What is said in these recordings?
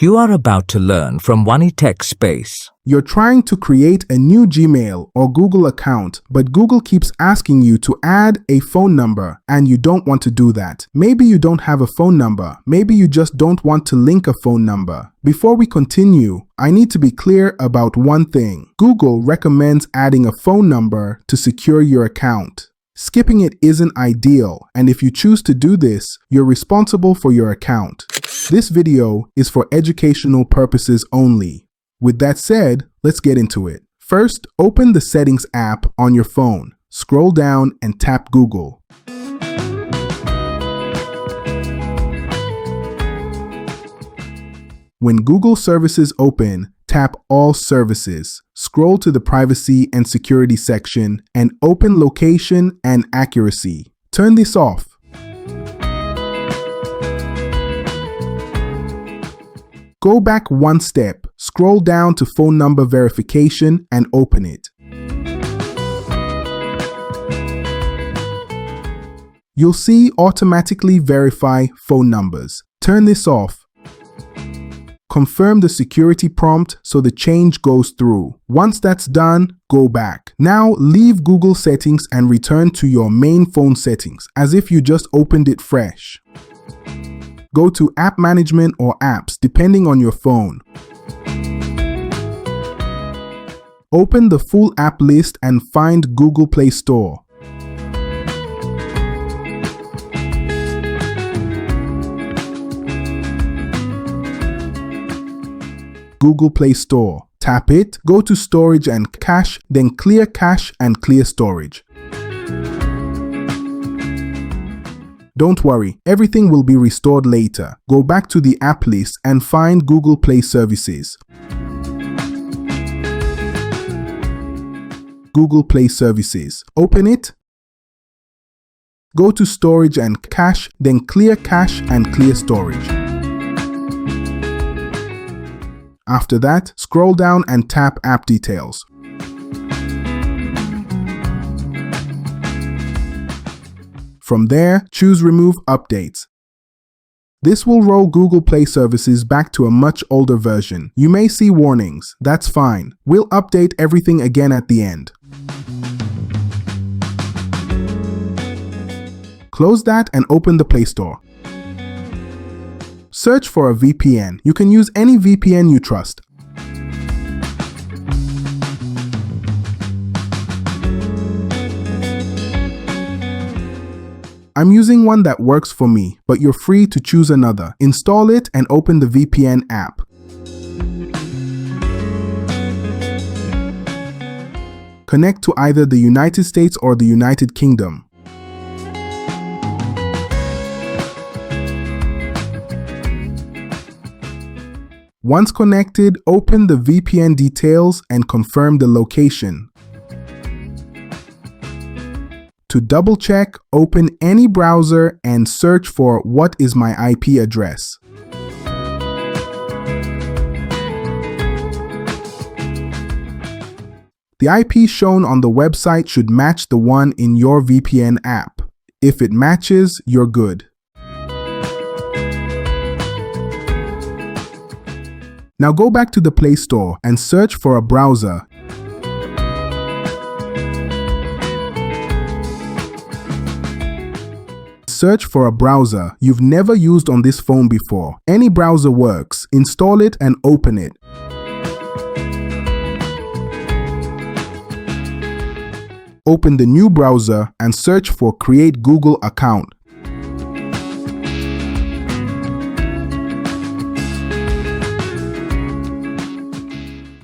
You are about to learn from wanitechspace. You're trying to create a new Gmail or Google account, but Google keeps asking you to add a phone number and you don't want to do that. Maybe you don't have a phone number. Maybe you just don't want to link a phone number. Before we continue, I need to be clear about one thing. Google recommends adding a phone number to secure your account. Skipping it isn't ideal, and if you choose to do this, you're responsible for your account. This video is for educational purposes only. With that said, let's get into it. First, open the Settings app on your phone. Scroll down and tap Google. When Google services open, tap All Services. Scroll to the Privacy and Security section and open Location and Accuracy. Turn this off. Go back one step, scroll down to Phone Number Verification and open it. You'll see Automatically Verify Phone Numbers. Turn this off. Confirm the security prompt so the change goes through. Once that's done, go back. Now leave Google settings and return to your main phone settings as if you just opened it fresh. Go to App Management or Apps depending on your phone. Open the full app list and find Google Play Store. Google Play Store. Tap it, go to Storage and Cache, then Clear Cache and Clear Storage. Don't worry, everything will be restored later. Go back to the app list and find Google Play Services. Google Play Services. Open it. Go to Storage and Cache, then Clear Cache and Clear Storage. After that, scroll down and tap App Details. From there, choose Remove Updates. This will roll Google Play Services back to a much older version. You may see warnings. That's fine. We'll update everything again at the end. Close that and open the Play Store. Search for a VPN. You can use any VPN you trust. I'm using one that works for me, but you're free to choose another. Install it and open the VPN app. Connect to either the United States or the United Kingdom. Once connected, open the VPN details and confirm the location. To double check, open any browser and search for "What is my IP address?" The IP shown on the website should match the one in your VPN app. If it matches, you're good. Now go back to the Play Store and search for a browser. Search for a browser you've never used on this phone before. Any browser works. Install it and open it. Open the new browser and search for Create Google Account.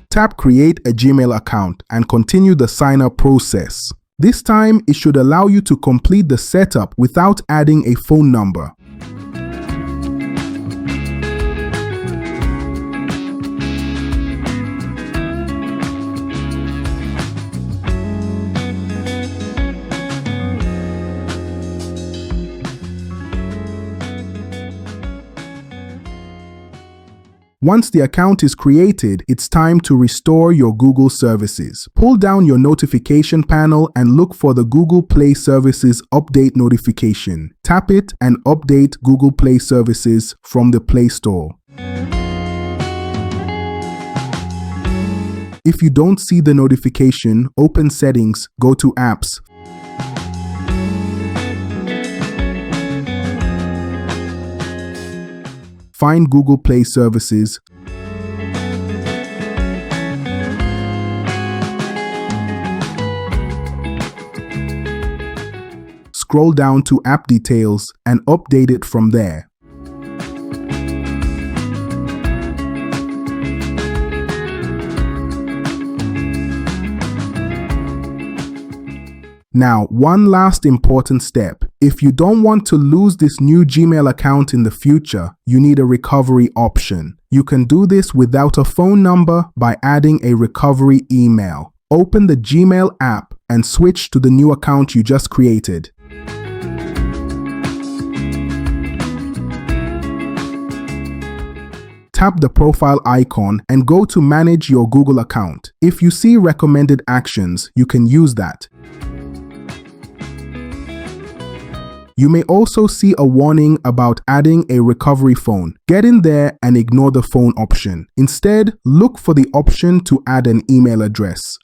Tap Create a Gmail account and continue the sign-up process. This time, it should allow you to complete the setup without adding a phone number. Once the account is created, it's time to restore your Google services. Pull down your notification panel and look for the Google Play Services update notification. Tap it and update Google Play Services from the Play Store. If you don't see the notification, open Settings, go to Apps. Find Google Play Services. Scroll down to App Details and update it from there. Now, one last important step. If you don't want to lose this new Gmail account in the future, you need a recovery option. You can do this without a phone number by adding a recovery email. Open the Gmail app and switch to the new account you just created. Tap the profile icon and go to Manage your Google account. If you see recommended actions, you can use that. You may also see a warning about adding a recovery phone. Get in there and ignore the phone option. Instead, look for the option to add an email address.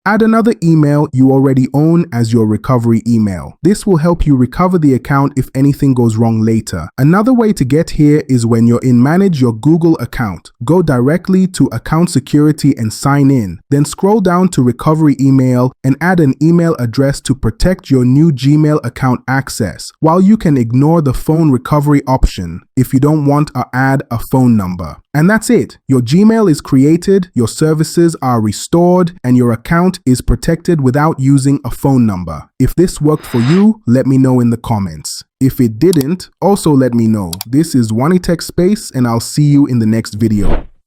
Add another email you already own as your recovery email. This will help you recover the account if anything goes wrong later. Another way to get here is when you're in Manage your Google account. Go directly to Account Security and sign in. Then scroll down to Recovery Email and add an email address to protect your new Gmail account access, while you can ignore the phone recovery option if you don't want to add a phone number. And that's it. Your Gmail is created, your services are restored, and your account is protected without using a phone number. If this worked for you, let me know in the comments. If it didn't, also let me know. This is wanitechspace, and I'll see you in the next video.